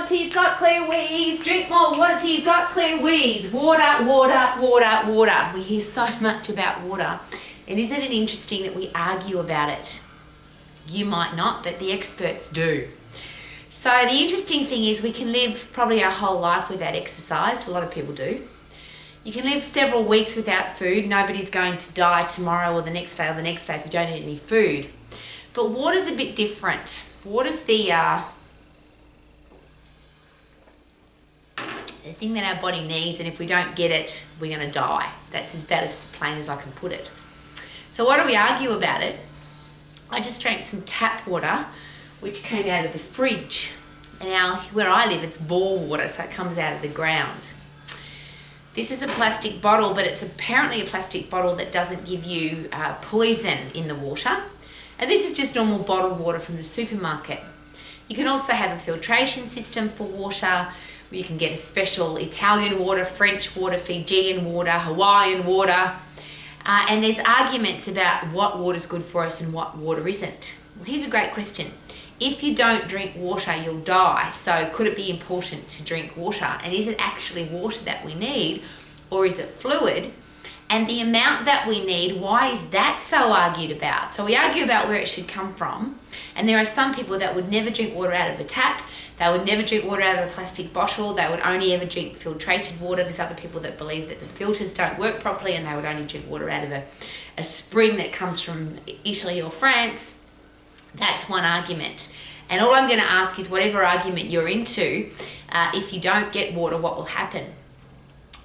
water till you've got clear wheeze. Drink more water till you've got clear wheeze. Water, water, water, water. We hear so much about water. And isn't it interesting that we argue about it? You might not, but the experts do. So the interesting thing is we can live probably our whole life without exercise. A lot of people do. You can live several weeks without food. Nobody's going to die tomorrow or the next day if you don't eat any food. But water's a bit different. Water's the thing that our body needs, and if we don't get it, we're going to die. That's about as plain as I can put it. So why do we argue about it? I just drank some tap water, which came out of the fridge. And now, where I live, it's bore water, so it comes out of the ground. This is a plastic bottle, but it's apparently a plastic bottle that doesn't give you poison in the water. And this is just normal bottled water from the supermarket. You can also have a filtration system for water. You can get a special Italian water, French water, Fijian water, Hawaiian water. And there's arguments about what water is good for us and what water isn't. Well, here's a great question. If you don't drink water, you'll die. So could it be important to drink water? And is it actually water that we need, or is it fluid? And the amount that we need, why is that so argued about? So we argue about where it should come from. And there are some people that would never drink water out of a tap. They would never drink water out of a plastic bottle. They would only ever drink filtrated water. There's other people that believe that the filters don't work properly and they would only drink water out of a spring that comes from Italy or France. That's one argument. And all I'm going to ask is whatever argument you're into, if you don't get water, what will happen?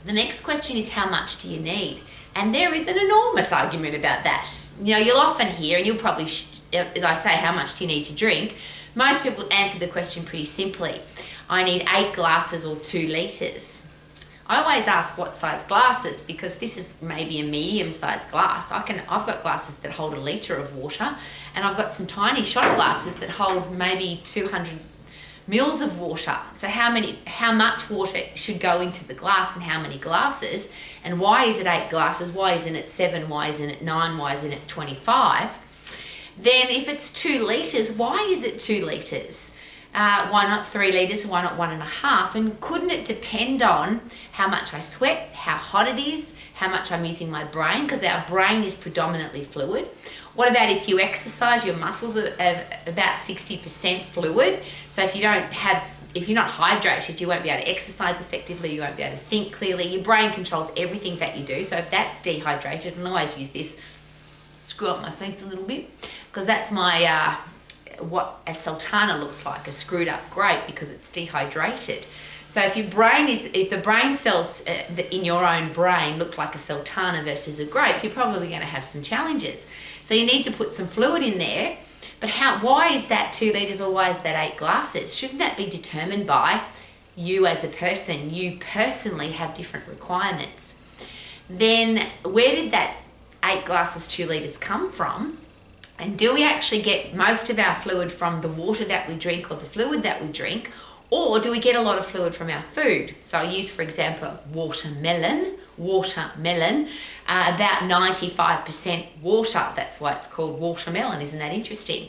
The next question is, how much do you need? And there is an enormous argument about that. You know, you'll often hear, and you'll probably, as I say, how much do you need to drink? Most people answer the question pretty simply. I need 8 glasses or 2 litres. I always ask what size glasses, because this is maybe a medium-sized glass. I've got glasses that hold a litre of water, and I've got some tiny shot glasses that hold maybe 200 mils of water. So how much water should go into the glass, and how many glasses, and why is it 8 glasses? Why isn't it 7? Why isn't it 9? Why isn't it 25? Then if it's 2 litres, why is it 2 litres? Why not 3 litres? Why not 1.5? And couldn't it depend on how much I sweat, how hot it is, how much I'm using my brain? Because our brain is predominantly fluid. What about if you exercise? Your muscles are about 60% fluid. So if you're not hydrated, you won't be able to exercise effectively, you won't be able to think clearly. Your brain controls everything that you do. So if that's dehydrated, and I always use this, screw up my face a little bit, because that's my what a sultana looks like, a screwed up grape, because it's dehydrated. So if the brain cells in your own brain look like a sultana versus a grape, you're probably going to have some challenges. So you need to put some fluid in there. But why is that 2 litres, or why is that 8 glasses? Shouldn't that be determined by you as a person? You personally have different requirements. Then where did that 8 glasses, 2 litres come from? And do we actually get most of our fluid from the water that we drink or the fluid that we drink? Or do we get a lot of fluid from our food? So I use, for example, watermelon, about 95% water. That's why it's called watermelon. Isn't that interesting?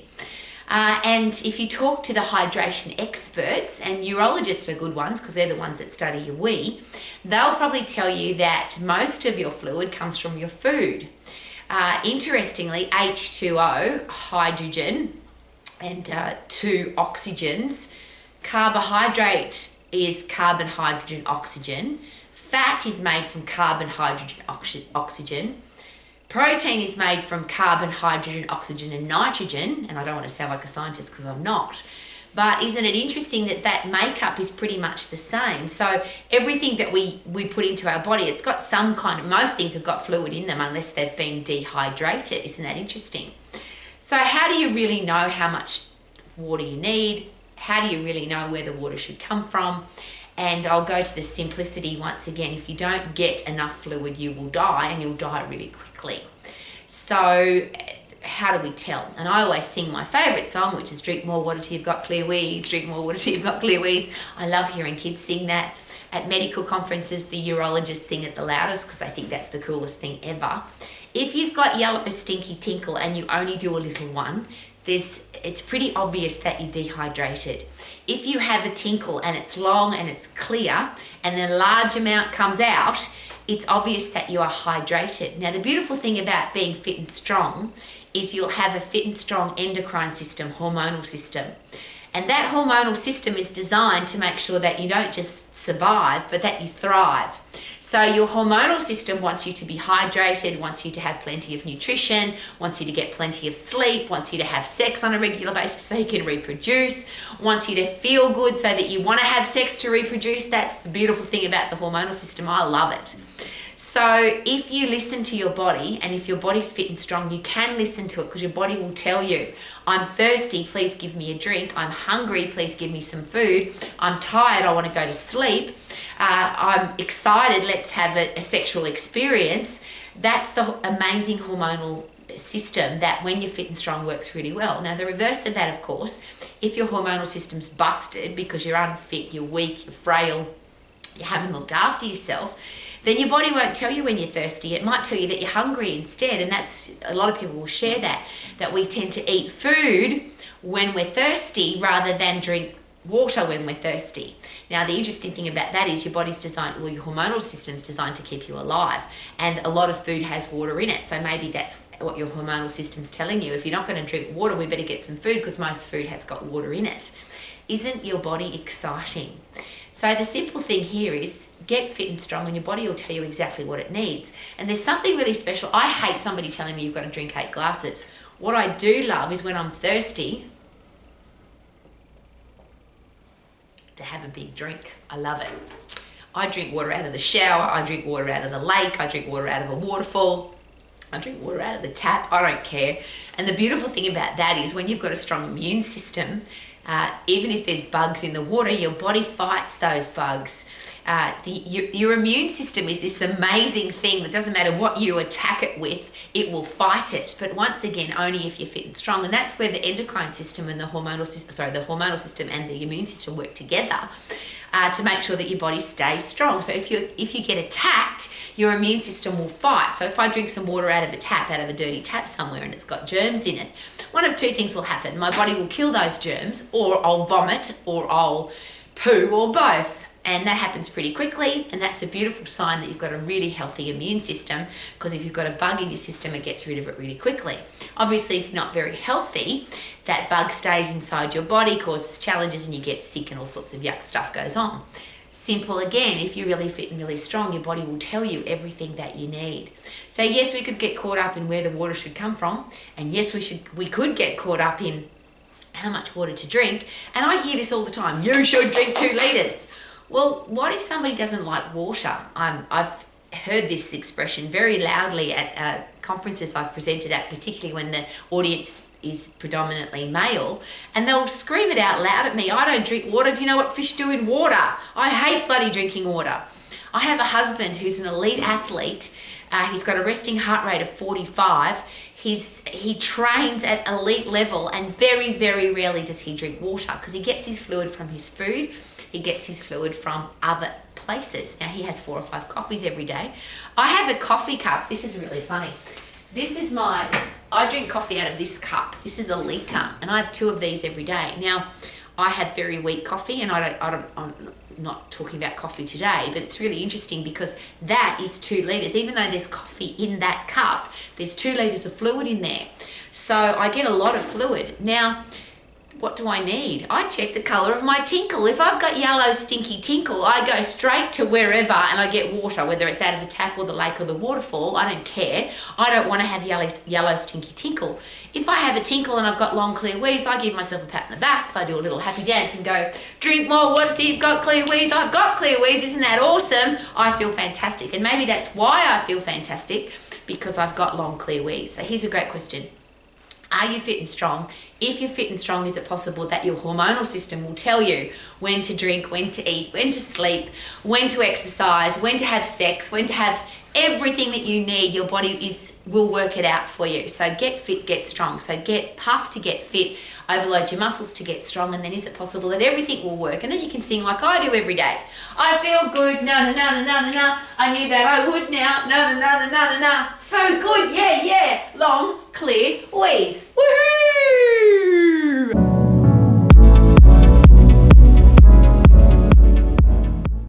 And if you talk to the hydration experts, and urologists are good ones because they're the ones that study your wee, they'll probably tell you that most of your fluid comes from your food. Interestingly, H2O, hydrogen, and 2 oxygens. Carbohydrate is carbon, hydrogen, oxygen. Fat is made from carbon, hydrogen, oxygen. Protein is made from carbon, hydrogen, oxygen, and nitrogen. And I don't want to sound like a scientist because I'm not. But isn't it interesting that makeup is pretty much the same? So everything that we put into our body, it's got some kind of, most things have got fluid in them unless they've been dehydrated. Isn't that interesting? So how do you really know how much water you need? How do you really know where the water should come from? And I'll go to the simplicity once again. If you don't get enough fluid, you will die, and you'll die really quickly. So how do we tell? And I always sing my favourite song, which is drink more water till you've got clear wheeze, drink more water till you've got clear wheeze. I love hearing kids sing that. At medical conferences, the urologists sing it the loudest because they think that's the coolest thing ever. If you've got yellow stinky tinkle and you only do a little one, it's pretty obvious that you're dehydrated. If you have a tinkle and it's long and it's clear and then a large amount comes out, it's obvious that you are hydrated. Now, the beautiful thing about being fit and strong is you'll have a fit and strong endocrine system, hormonal system. And that hormonal system is designed to make sure that you don't just survive, but that you thrive. So your hormonal system wants you to be hydrated, wants you to have plenty of nutrition, wants you to get plenty of sleep, wants you to have sex on a regular basis so you can reproduce, wants you to feel good so that you want to have sex to reproduce. That's the beautiful thing about the hormonal system. I love it. So if you listen to your body, and if your body's fit and strong, you can listen to it, because your body will tell you, I'm thirsty, please give me a drink. I'm hungry, please give me some food. I'm tired, I want to go to sleep. I'm excited, let's have a sexual experience. That's the amazing hormonal system that, when you're fit and strong, works really well. Now, the reverse of that, of course, if your hormonal system's busted because you're unfit, you're weak, you're frail, you haven't looked after yourself, then your body won't tell you when you're thirsty. It might tell you that you're hungry instead. And that's, a lot of people will share that we tend to eat food when we're thirsty rather than drink water when we're thirsty. Now, the interesting thing about that is your body's designed, well, your hormonal system's designed to keep you alive. And a lot of food has water in it. So maybe that's what your hormonal system's telling you. If you're not going to drink water, we better get some food, because most food has got water in it. Isn't your body exciting? So the simple thing here is get fit and strong, and your body will tell you exactly what it needs. And there's something really special. I hate somebody telling me you've got to drink 8 glasses. What I do love is when I'm thirsty, to have a big drink. I love it. I drink water out of the shower. I drink water out of the lake. I drink water out of a waterfall. I drink water out of the tap. I don't care. And the beautiful thing about that is when you've got a strong immune system, even if there's bugs in the water, your body fights those bugs. Your immune system is this amazing thing that doesn't matter what you attack it with, it will fight it. But once again, only if you're fit and strong. And that's where the endocrine system and the hormonal system and the immune system work together to make sure that your body stays strong. So if you get attacked, your immune system will fight. So if I drink some water out of a tap, out of a dirty tap somewhere, and it's got germs in it, one of 2 things will happen. My body will kill those germs, or I'll vomit, or I'll poo, or both. And that happens pretty quickly, and that's a beautiful sign that you've got a really healthy immune system, because if you've got a bug in your system, it gets rid of it really quickly. Obviously, if you're not very healthy, that bug stays inside your body, causes challenges, and you get sick, and all sorts of yuck stuff goes on. Simple again, if you're really fit and really strong, your body will tell you everything that you need. So yes, we could get caught up in where the water should come from, and yes, we could get caught up in how much water to drink. And I hear this all the time, you should drink 2 litres. Well, what if somebody doesn't like water? I've heard this expression very loudly at conferences I've presented at, particularly when the audience is predominantly male, and they'll scream it out loud at me, I don't drink water. Do you know what fish do in water? I hate bloody drinking water. I have a husband who's an elite athlete. He's got a resting heart rate of 45. He trains at elite level, and very, very rarely does he drink water, because he gets his fluid from his food. He gets his fluid from other places. Now, he has 4 or 5 coffees every day. I have a coffee cup. This is really funny. I drink coffee out of this cup. This is a litre, and I have 2 of these every day. Now, I have very weak coffee, and I'm not talking about coffee today, but it's really interesting because that is 2 litres. Even though there's coffee in that cup, there's 2 litres of fluid in there. So I get a lot of fluid. Now, what do I need? I check the colour of my tinkle. If I've got yellow stinky tinkle, I go straight to wherever and I get water, whether it's out of the tap or the lake or the waterfall. I don't care. I don't want to have yellow stinky tinkle. If I have a tinkle and I've got long clear wheeze, I give myself a pat on the back. I do a little happy dance and go, drink more water till you've got clear wheeze. I've got clear wheeze. Isn't that awesome? I feel fantastic. And maybe that's why I feel fantastic, because I've got long clear wheeze. So here's a great question. Are you fit and strong? If you're fit and strong, is it possible that your hormonal system will tell you when to drink, when to eat, when to sleep, when to exercise, when to have sex, when to have everything that you need? Your body will work it out for you. So get fit, get strong. So get puff to get fit, overload your muscles to get strong, and then is it possible that everything will work? And then you can sing like I do every day. I feel good, na na na na na na na. I knew that I would now, na na na na na na na. So good, yeah, yeah. Long, clear wheeze. Woohoo!